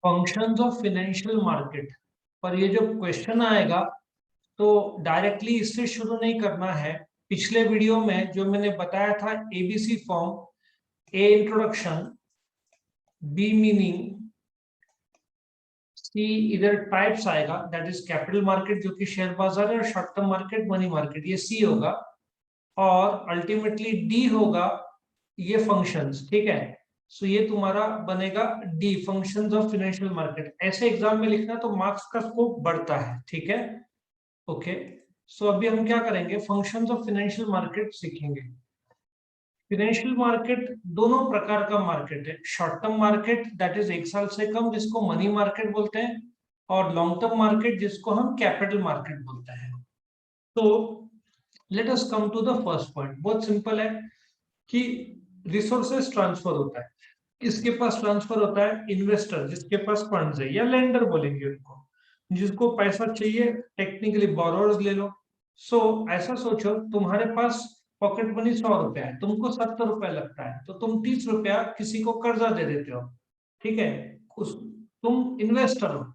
Functions of financial market पर ये जो क्वेश्चन आएगा तो डायरेक्टली इससे शुरू नहीं करना है। पिछले वीडियो में जो मैंने बताया था एबीसी फॉर्म, ए इंट्रोडक्शन, बी मीनिंग, सी इधर टाइप्स आएगा दैट इज कैपिटल मार्केट जो कि शेयर बाजार है, और short term market money market ये सी होगा, और अल्टीमेटली डी होगा ये फंक्शंस। ठीक है, सो ये तुम्हारा बनेगा D, functions of financial market. ऐसे एग्जाम में लिखना तो मार्क्स का स्कोप बढ़ता है। ठीक है, ओके। सो अभी हम क्या करेंगे, फंक्शंस ऑफ फाइनेंशियल मार्केट सीखेंगे। फाइनेंशियल मार्केट दोनों प्रकार का मार्केट है, short term market that is एक साल से कम जिसको मनी मार्केट बोलते हैं, और लॉन्ग टर्म मार्केट जिसको हम कैपिटल मार्केट बोलते हैं। तो let us come to the first point. बहुत सिंपल है कि रिसोर्सेस ट्रांसफर होता है। किसके पास ट्रांसफर होता है? इन्वेस्टर, जिसके पास फंड्स है, या लेंडर बोलेंगे उनको, जिसको पैसा चाहिए, टेक्निकली बोरोअर्स ले लो। सो ऐसा सोचो तुम्हारे पास पॉकेट मनी 100 रुपया है, तुमको 70 रुपया लगता है, तो तुम 30 रुपया किसी को कर्जा दे देते हो। ठीक है, उस तुम इन्वेस्टर हो,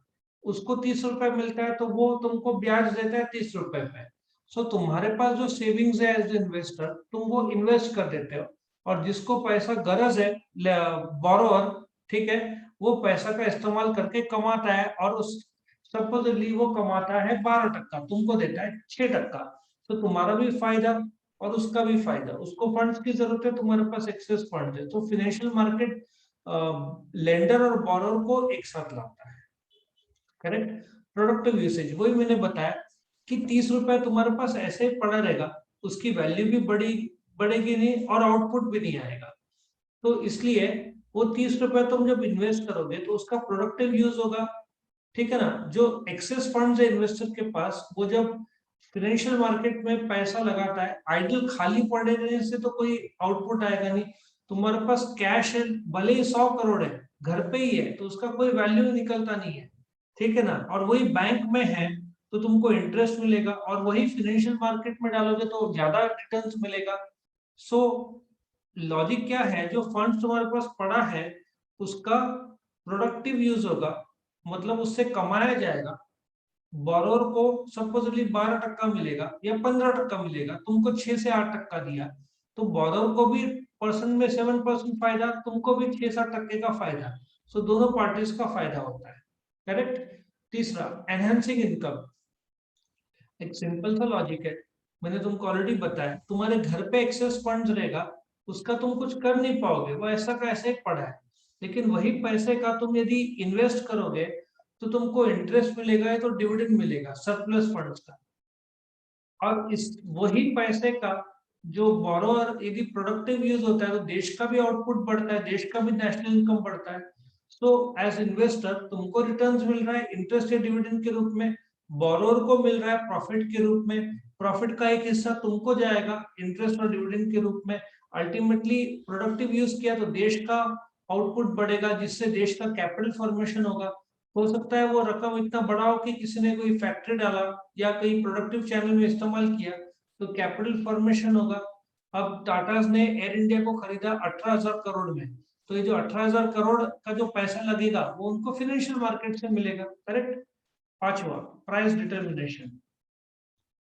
उसको 30 रुपया मिलता है तो वो तुमको ब्याज देता है 30 रुपए पे। सो तुम्हारे पास जो सेविंग्स है एज इन्वेस्टर, तुम वो इन्वेस्ट कर देते हो, और जिसको पैसा गरज है, बोरोअर, ठीक है, वो पैसा का इस्तेमाल करके कमाता है, और उस सपोजली वो कमाता है 12%, तुमको देता है 6%। तो तुम्हारा भी फायदा और उसका भी फायदा, उसको फंड्स की जरूरत है, तुम्हारे पास एक्सेस फंड है। तो फाइनेंशियल मार्केट लेंडर और बोरोअर को एक साथ लाता है। करेक्ट। प्रोडक्टिव यूसेज, वही मैंने बताया कि 30 रुपया तुम्हारे पास ऐसे ही पड़ा रहेगा, उसकी वैल्यू भी बढ़ेगी नहीं, और आउटपुट भी नहीं आएगा। तो इसलिए वो 30 रुपया तुम जब इन्वेस्ट करोगे तो उसका प्रोडक्टिव यूज होगा। ठीक है ना। जो एक्सेस फंड्स है इन्वेस्टर के पास, वो जब फाइनेंशियल मार्केट में पैसा लगाता है, आइडल खाली पड़े रहने से तो कोई आउटपुट आएगा नहीं। तुम्हारे पास कैश है, भले ही 100 करोड़ है, घर पे ही है, तो उसका कोई वैल्यू निकलता नहीं है। ठीक है ना। और वही बैंक में है तो तुमको इंटरेस्ट मिलेगा, और वही फाइनेंशियल मार्केट में डालोगे तो ज्यादा रिटर्न्स मिलेगा। सो लॉजिक क्या है, जो फंड्स तुम्हारे पास पड़ा है उसका प्रोडक्टिव यूज होगा, मतलब उससे कमाया जाएगा। बोरोअर को सपोजली 12% मिलेगा या 15% मिलेगा, तुमको 6 से 8% दिया, तो बोरोअर को भी परसेंट में 7% फायदा, तुमको भी 6-7% का फायदा। सो दोनों पार्टीज का फायदा होता है। करेक्ट। तीसरा, एनहेंसिंग इनकम। एक सिंपल सा लॉजिक है, मैंने तुमको ऑलरेडी बताया, तुम्हारे घर पे एक्सेस फंड्स रहेगा, उसका तुम कुछ कर नहीं पाओगे, वो ऐसा का ऐसे ही पड़ा है। लेकिन वही पैसे का तुम यदि इन्वेस्ट करोगे तो तुमको इंटरेस्ट मिलेगा या तो डिविडेंड मिलेगा सरप्लस फंड्स का। और इस वही पैसे का जो बोरोअर यदि प्रोडक्टिव यूज होता है तो देश का भी आउटपुट बढ़ता है, देश का भी नेशनल इनकम बढ़ता है। सो एज इन्वेस्टर तुमको रिटर्न्स मिल रहा है इंटरेस्ट या डिविडेंड के रूप में, बोरोअर को मिल रहा है प्रॉफिट के रूप में, प्रॉफिट का एक हिस्सा तुमको जाएगा इंटरेस्ट और डिविडेंड के रूप में। अल्टीमेटली प्रोडक्टिव यूज किया तो देश का आउटपुट बढ़ेगा, जिससे देश का कैपिटल फॉर्मेशन होगा। हो सकता है वो रकम इतना बड़ा हो कि किसी ने कोई फैक्ट्री डाला या कहीं प्रोडक्टिव चैनल में इस्तेमाल किया, तो कैपिटल फॉर्मेशन होगा। अब टाटाज ने एयर इंडिया को खरीदा 18,000 करोड़ में, तो ये जो 18,000 करोड़ का जो पैसा लगेगा वो उनको फाइनेंशियल मार्केट से मिलेगा। करेक्ट। पांचवा, प्राइस डिटर्मिनेशन।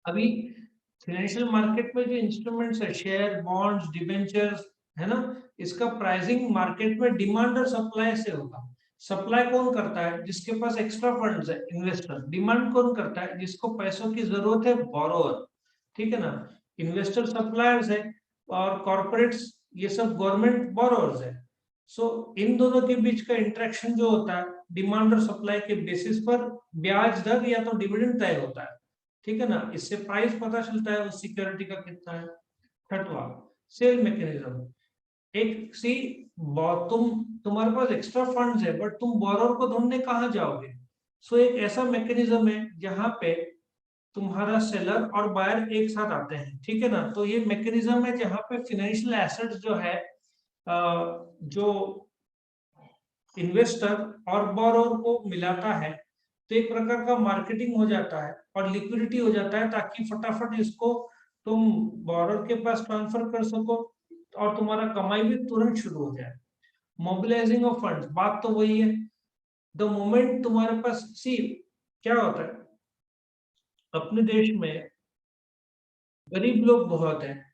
अभी फाइनेंशियल मार्केट में जो इंस्ट्रूमेंट्स है, शेयर, बॉन्ड्स, डिबेंचर्स, है ना, इसका प्राइसिंग मार्केट में डिमांड और सप्लाई से होगा। सप्लाई कौन करता है? जिसके पास एक्स्ट्रा फंड्स है, इन्वेस्टर। डिमांड कौन करता है? जिसको पैसों की जरूरत है, बोरोअर। ठीक है ना। इन्वेस्टर सप्लायर्स है, और कॉर्पोरेट्स ये सब गवर्नमेंट बोरोअर्स है। सो इन दोनों के बीच का इंटरेक्शन जो होता है, डिमांड और सप्लाई के बेसिस पर ब्याज दर या तो डिविडेंड तय होता है। ठीक है ना। इससे प्राइस पता चलता है उस सिक्योरिटी का कितना है। छठवा, सेल मैकेनिज्म। एक सी तुम्हारे पास एक्स्ट्रा फंड्स है, बट तुम बोरोअर को ढूंढने कहाँ जाओगे? सो एक ऐसा मैकेनिज्म है जहां पे तुम्हारा सेलर और बायर एक साथ आते हैं। ठीक है ना। तो ये मैकेनिज्म है जहां पे फाइनेंशियल एसेट्स जो है, जो इन्वेस्टर और बोरोअर को मिलाता है, तो एक प्रकार का मार्केटिंग हो जाता है और लिक्विडिटी हो जाता है, ताकि फटाफट इसको तुम बोरोअर के पास ट्रांसफर कर सको और तुम्हारा कमाई भी तुरंत शुरू हो जाए। मोबिलाइजिंग ऑफ फंड्स, बात तो वही है। द मोमेंट तुम्हारे पास, सी क्या होता है अपने देश में, गरीब लोग बहुत हैं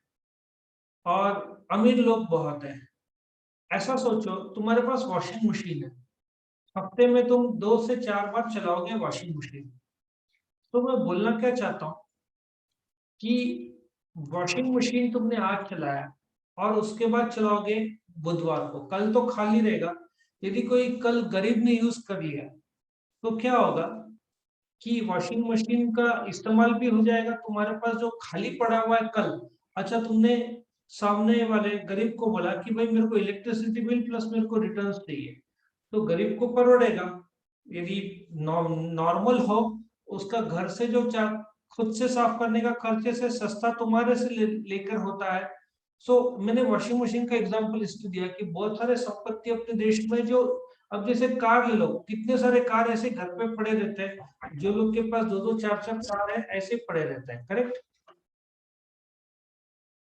और अमीर लोग बहुत हैं। ऐसा सोचो तुम्हारे पास वॉशिंग मशीन है, हफ्ते में तुम 2 से 4 बार चलाओगे वॉशिंग मशीन। तो मैं बोलना क्या चाहता हूँ कि वॉशिंग मशीन तुमने आज चलाया और उसके बाद चलाओगे बुधवार को, कल तो खाली रहेगा। यदि कोई कल गरीब ने यूज कर लिया तो क्या होगा कि वॉशिंग मशीन का इस्तेमाल भी हो जाएगा, तुम्हारे पास जो खाली पड़ा हुआ है कल, अच्छा तुमने सामने वाले गरीब को बोला कि भाई मेरे को इलेक्ट्रिसिटी बिल प्लस मेरे को रिटर्न चाहिए, तो गरीब को परोड़ेगा। यदि नॉर्मल हो, उसका घर से जो खुद से साफ करने का खर्चे से सस्ता तुम्हारे से लेकर होता है। सो मैंने वॉशिंग मशीन का एग्जांपल इसलिए दिया कि बहुत सारे संपत्ति अपने देश में जो, अब जैसे कार ले लो, कितने सारे कार ऐसे घर पे पड़े रहते हैं, जो लोग के पास 2-2 4-4 कार है ऐसे पड़े रहते हैं, करेक्ट।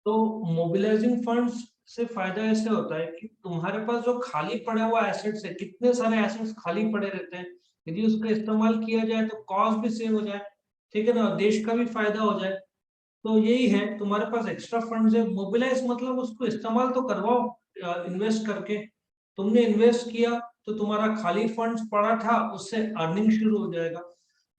तो मोबिलाइजिंग फंड्स से फायदा ऐसे होता है कि तुम्हारे पास जो खाली पड़ा हुआ एसेट्स है, कितने सारे एसेट्स खाली पड़े रहते हैं, यदि उसका इस्तेमाल किया जाए तो कॉस्ट भी सेव हो जाए, ठीक है ना, देश का भी फायदा हो जाए। तो यही है, तुम्हारे पास एक्स्ट्रा फंड्स है, मोबिलाइज मतलब उसको इस्तेमाल तो करवाओ इन्वेस्ट करके। तुमने इन्वेस्ट किया तो तुम्हारा खाली फंड्स पड़ा था, उससे अर्निंग शुरू हो जाएगा।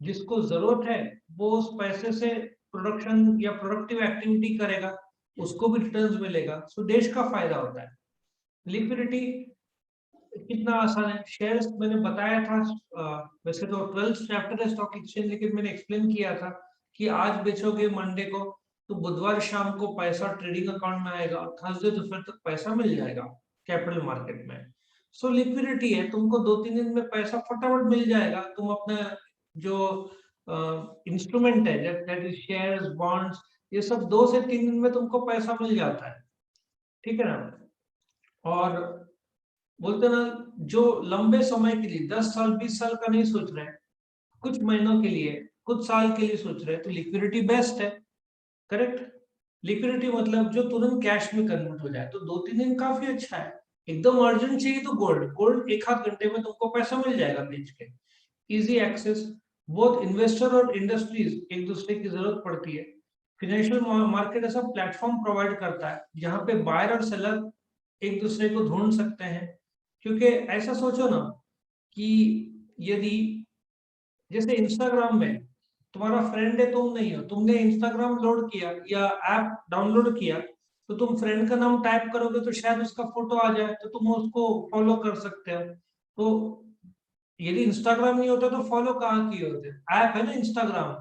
जिसको जरूरत है वो उस पैसे से प्रोडक्शन या प्रोडक्टिव एक्टिविटी करेगा, उसको भी रिटर्न्स मिलेगा। सो देश का फायदा होता है। लिक्विडिटी कितना आसान है, शेयर्स मैंने बताया था, वैसे तो 12th चैप्टर है स्टॉक एक्सचेंज, लेकिन मैंने एक्सप्लेन किया था कि आज बेचोगे मंडे को तो बुधवार शाम को पैसा ट्रेडिंग अकाउंट में आएगा, थर्सडे दोपहर तक पैसा मिल जाएगा कैपिटल मार्केट में। सो लिक्विडिटी है, तुमको 2-3 दिन में पैसा फटाफट मिल जाएगा। तुम अपना जो इंस्ट्रूमेंट है, दैट इज शेयर्स, बॉन्ड्स, ये सब 2 से 3 दिन में तुमको पैसा मिल जाता है, ठीक है ना। और बोलते ना, जो लंबे समय के लिए 10 साल 20 साल का नहीं सोच रहे हैं, कुछ महीनों के लिए, कुछ साल के लिए सोच रहे हैं, तो लिक्विडिटी बेस्ट है, करेक्ट। लिक्विडिटी मतलब जो तुरंत कैश में कन्वर्ट हो जाए, तो 2-3 दिन काफी अच्छा है। एकदम अर्जेंट चाहिए तो गोल्ड, गोल्ड 1-8 घंटे में तुमको पैसा मिल जाएगा बेच के। इजी एक्सेस, बोथ इन्वेस्टर और इंडस्ट्रीज एक दूसरे की जरूरत पड़ती है। फाइनेंशियल मार्केट ऐसा प्लेटफॉर्म प्रोवाइड करता है जहां पे बायर और सेलर एक दूसरे को ढूंढ सकते हैं। क्योंकि ऐसा सोचो ना कि यदि जैसे इंस्टाग्राम में तुम्हारा फ्रेंड है, तुम नहीं हो, तुमने इंस्टाग्राम लोड किया या ऐप डाउनलोड किया, तो तुम फ्रेंड का नाम टाइप करोगे तो शायद उसका फोटो आ जाए, तो तुम उसको फॉलो कर सकते हो। तो यदि इंस्टाग्राम नहीं होता तो फॉलो कहाँ किए होते, ऐप है ना इंस्टाग्राम।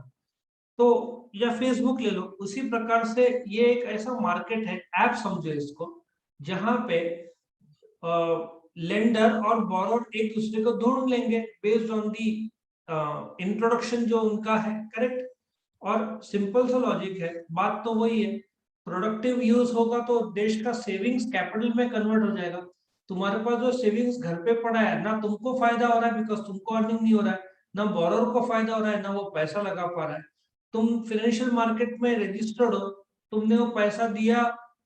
तो या फेसबुक ले लो, उसी प्रकार से ये एक ऐसा मार्केट है, ऐप समझो इसको, जहां पे लेंडर और बोरोर एक दूसरे को ढूंढ लेंगे बेस्ड ऑन दी इंट्रोडक्शन जो उनका है, करेक्ट। और सिंपल सा लॉजिक है, बात तो वही है। प्रोडक्टिव यूज होगा तो देश का सेविंग्स कैपिटल में कन्वर्ट हो जाएगा। तुम्हारे पास जो सेविंग्स घर पे पड़ा है ना, तुमको फायदा हो रहा है बिकॉज तुमको अर्निंग नहीं हो रहा है, ना बोरोर को फायदा हो रहा है, ना वो पैसा लगा पा रहा है। तुम फाइनेंशियल मार्केट में रजिस्टर्ड हो, तुमने वो पैसा दिया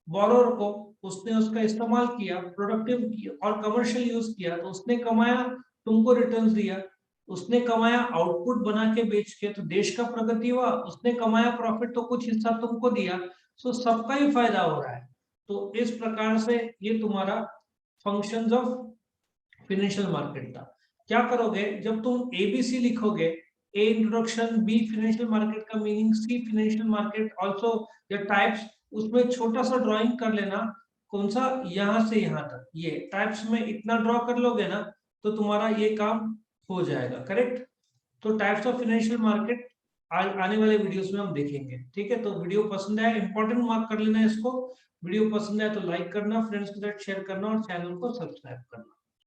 बोरोर को, उसने उसका इस्तेमाल किया, प्रोडक्टिव किया और कमर्शियल यूज किया, तो उसने कमाया, तुमको रिटर्न्स दिया। उसने कमाया आउटपुट बना के बेच के, तो देश का प्रगति हुआ। उसने कमाया प्रॉफिट, तो कुछ हिस्सा तुमको दिया। सो सबका ही फायदा हो रहा है। तो इस प्रकार से ये तुम्हारा फंक्शंस ऑफ फाइनेंशियल मार्केट था। क्या करोगे जब तुम एबीसी लिखोगे, A introduction, B financial market का meaning, C financial market also the types, उसमें छोटा सा ड्राइंग कर लेना, कौन सा, यहां से यहां तक, ये टाइप्स में इतना ड्रॉ कर लोगे ना, तो तुम्हारा ये काम हो जाएगा, करेक्ट। तो टाइप्स ऑफ फाइनेंशियल मार्केट आने वाले वीडियोस में हम देखेंगे, ठीक है। तो वीडियो पसंद आया, इंपॉर्टेंट मार्क कर लेना इसको। वीडियो पसंद आया तो लाइक करना, फ्रेंड्स के साथ शेयर करना और चैनल को सब्सक्राइब करना।